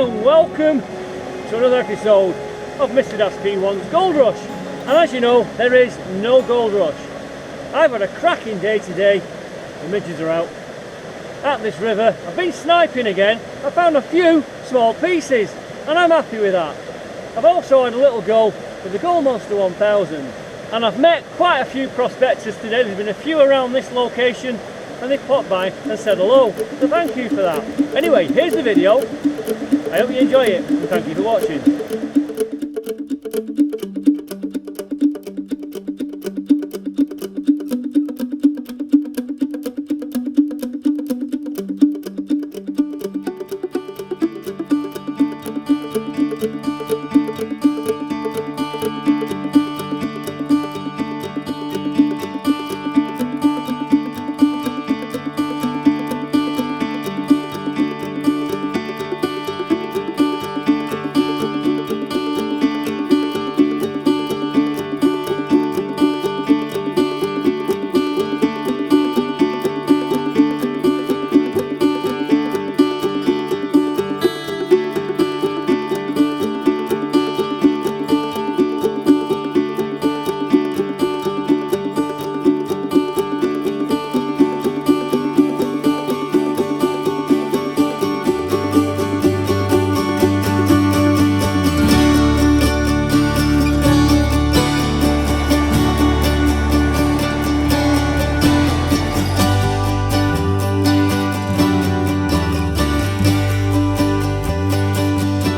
and welcome to another episode of Mr. Das P1's Gold Rush. And as you know, there is no gold rush. I've had a cracking day today. The midges are out at this river. I've been sniping again. I found a few small pieces and I'm happy with that. I've also had a little go with the Gold Monster 1000 and I've met quite a few prospectors today. There's been a few around this location and they popped by and said hello, so thank you for that. Anyway, here's the video. I hope you enjoy it and thank you for watching.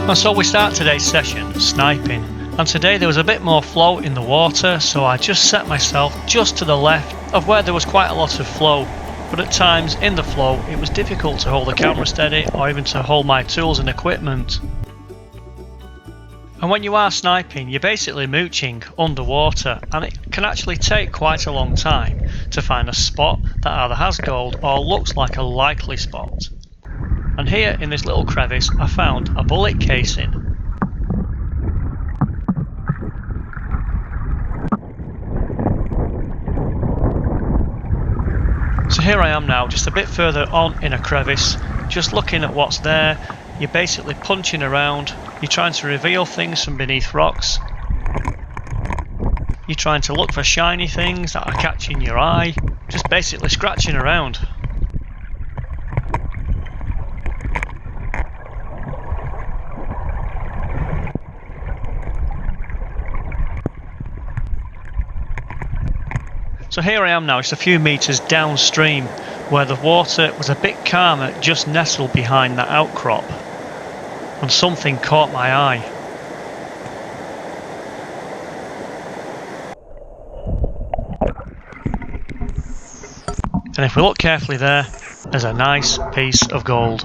And so we start today's session sniping, and today there was a bit more flow in the water, so I just set myself just to the left of where there was quite a lot of flow, but at times in the flow it was difficult to hold the camera steady or even to hold my tools and equipment. And when you are sniping, you're basically mooching underwater, and it can actually take quite a long time to find a spot that either has gold or looks like a likely spot. And here in this little crevice I found a bullet casing. So here I am now, just a bit further on in a crevice, just looking at what's there. You're basically punching around, you're trying to reveal things from beneath rocks. You're trying to look for shiny things that are catching your eye, just basically scratching around. So here I am now, just a few metres downstream, where the water was a bit calmer, just nestled behind that outcrop, and something caught my eye. And if we look carefully there's a nice piece of gold.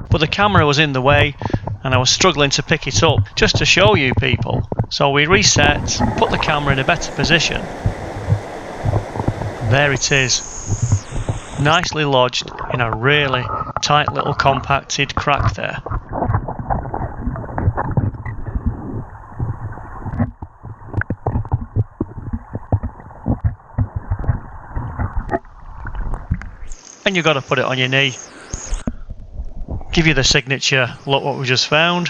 But the camera was in the way and I was struggling to pick it up, just to show you people. So we reset, put the camera in a better position. There it is, nicely lodged in a really tight little compacted crack there. And you've got to put it on your knee. Give you the signature, look what we just found.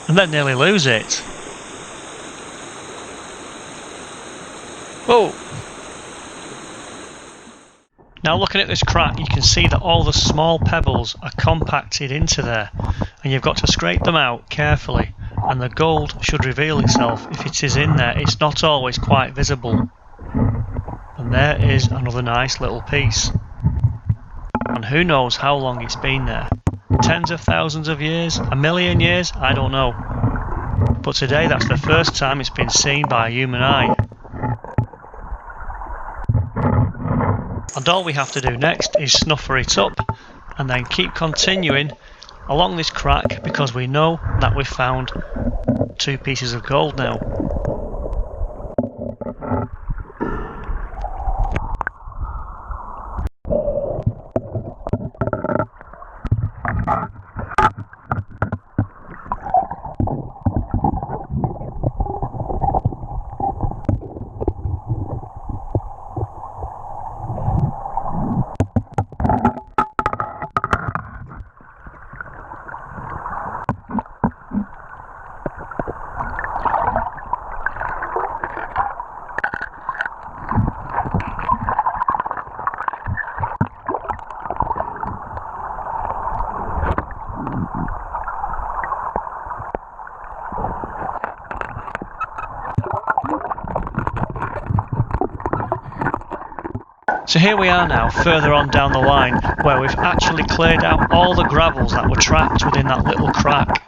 And then nearly lose it. Whoa! Now looking at this crack, you can see that all the small pebbles are compacted into there, and you've got to scrape them out carefully, and the gold should reveal itself if it is in there. It's not always quite visible. And there is another nice little piece. And who knows how long it's been there? Tens of thousands of years? A million years? I don't know. But today that's the first time it's been seen by a human eye. And all we have to do next is snuffer it up and then keep continuing along this crack, because we know that we've found 2 pieces of gold now. So here we are now, further on down the line, where we've actually cleared out all the gravels that were trapped within that little crack.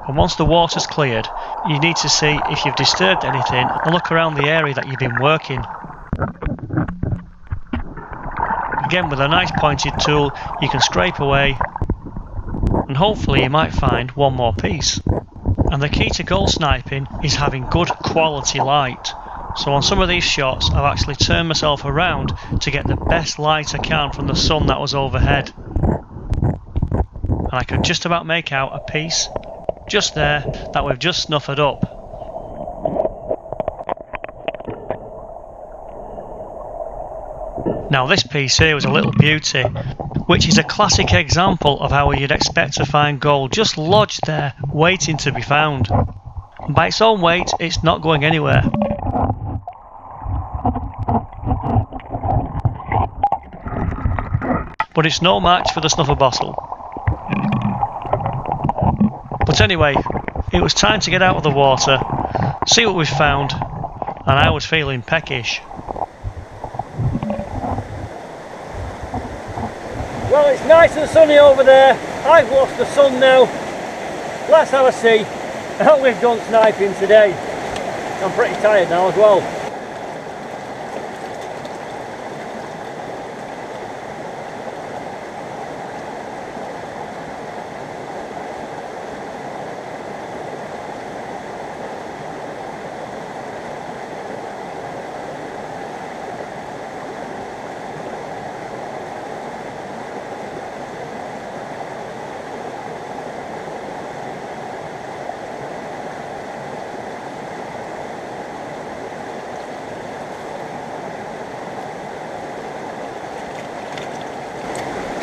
And once the water's cleared, you need to see if you've disturbed anything and look around the area that you've been working. Again, with a nice pointed tool, you can scrape away and hopefully you might find one more piece. And the key to gold sniping is having good quality light. So on some of these shots I've actually turned myself around to get the best light I can from the sun that was overhead. And I could just about make out a piece just there that we've just snuffed up. Now this piece here was a little beauty, which is a classic example of how you'd expect to find gold just lodged there waiting to be found. And by its own weight it's not going anywhere. But it's no match for the snuffer bottle. But anyway, it was time to get out of the water, see what we've found, and I was feeling peckish. Well, it's nice and sunny over there. I've lost the sun now. Let's have a see how we've done sniping today. I'm pretty tired now as well.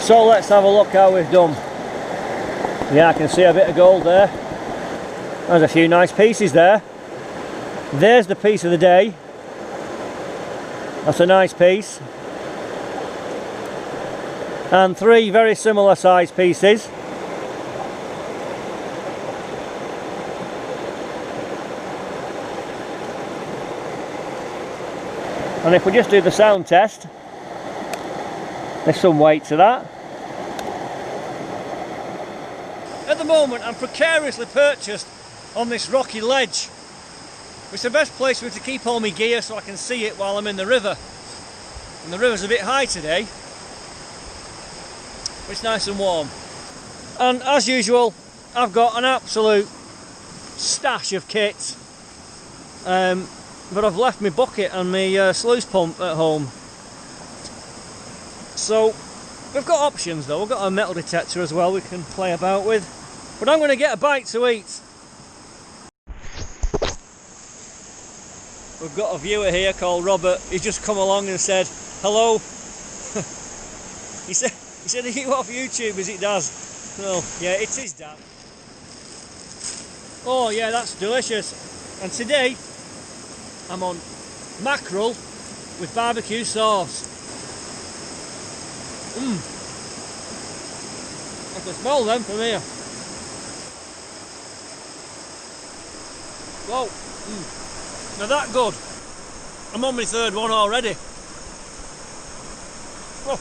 So let's have a look how we've done. Yeah, I can see a bit of gold there. There's a few nice pieces there. There's the piece of the day. That's a nice piece. And three very similar sized pieces. And if we just do the sound test, there's some weight to that. At the moment I'm precariously perched on this rocky ledge. It's the best place for me to keep all my gear so I can see it while I'm in the river. And the river's a bit high today, but it's nice and warm. And as usual, I've got an absolute stash of kit. But I've left my bucket and my sluice pump at home. So we've got options though. We've got a metal detector as well we can play about with. But I'm going to get a bite to eat. We've got a viewer here called Robert. He's just come along and said hello. he said, are you off YouTube? Is it Daz? Well, yeah, it is Daz. Oh yeah, that's delicious. And today I'm on mackerel with barbecue sauce. I can smell them from here. Whoa. Now that good. I'm on my third one already. Oh.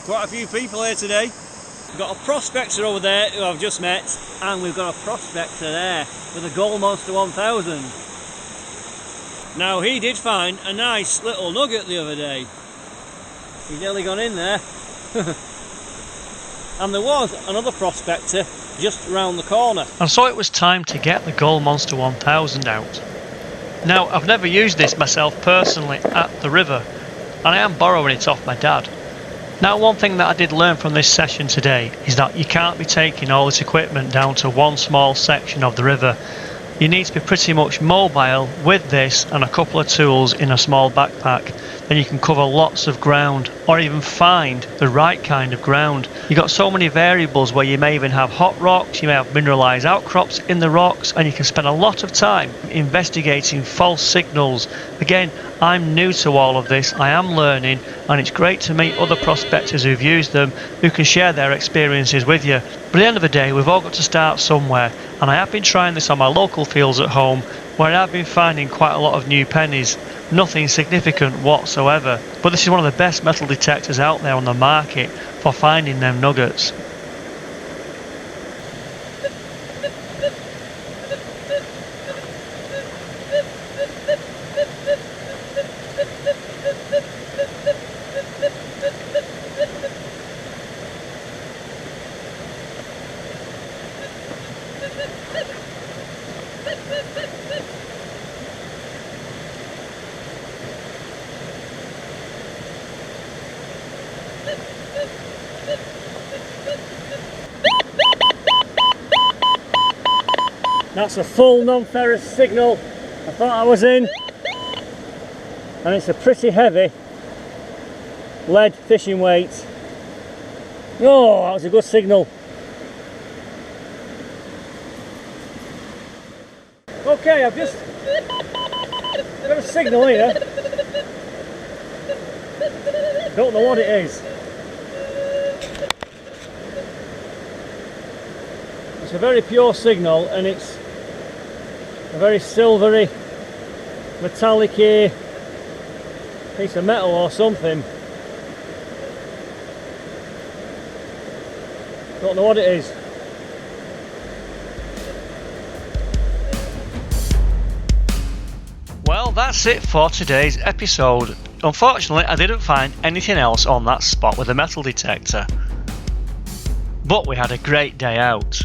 Quite a few people here today. We've got a prospector over there who I've just met, and we've got a prospector there with a Gold Monster 1000. Now he did find a nice little nugget the other day. He's nearly gone in there. And there was another prospector just round the corner. And so it was time to get the Gold Monster 1000 out. Now I've never used this myself personally at the river, and I am borrowing it off my dad. Now one thing that I did learn from this session today is that you can't be taking all this equipment down to one small section of the river. You need to be pretty much mobile with this and a couple of tools in a small backpack. Then you can cover lots of ground, or even find the right kind of ground. You've got so many variables where you may even have hot rocks, you may have mineralised outcrops in the rocks, and you can spend a lot of time investigating false signals. Again, I'm new to all of this, I am learning, and it's great to meet other prospectors who've used them, who can share their experiences with you. But at the end of the day, we've all got to start somewhere, and I have been trying this on my local fields at home, where I've been finding quite a lot of new pennies. Nothing significant whatsoever, but this is one of the best metal detectors out there on the market for finding them nuggets. That's a full non-ferrous signal I thought I was in, and it's a pretty heavy lead fishing weight. Oh, that was a good signal. Okay, I've just got a signal here. Don't know what it is. It's a very pure signal, and it's a very silvery, metallic piece of metal or something. Don't know what it is. Well, that's it for today's episode. Unfortunately, I didn't find anything else on that spot with a metal detector. But we had a great day out.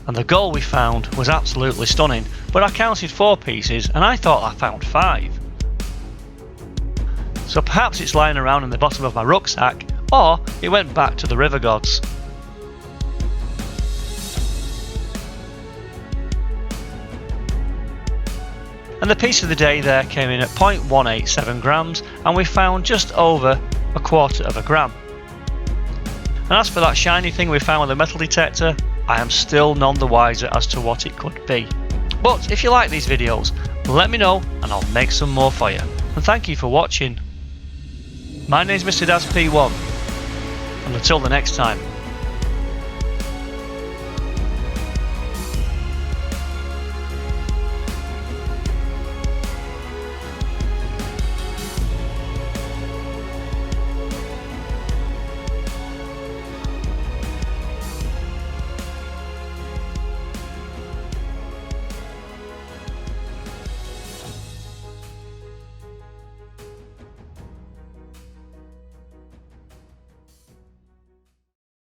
And the gold we found was absolutely stunning, but I counted 4 pieces and I thought I found 5. So perhaps it's lying around in the bottom of my rucksack, or it went back to the river gods. And the piece of the day there came in at 0.187 grams, and we found just over 1/4 gram. And as for that shiny thing we found with the metal detector, I am still none the wiser as to what it could be. But if you like these videos, let me know and I'll make some more for you. And thank you for watching. My name's Mr. Daz P1, and until the next time,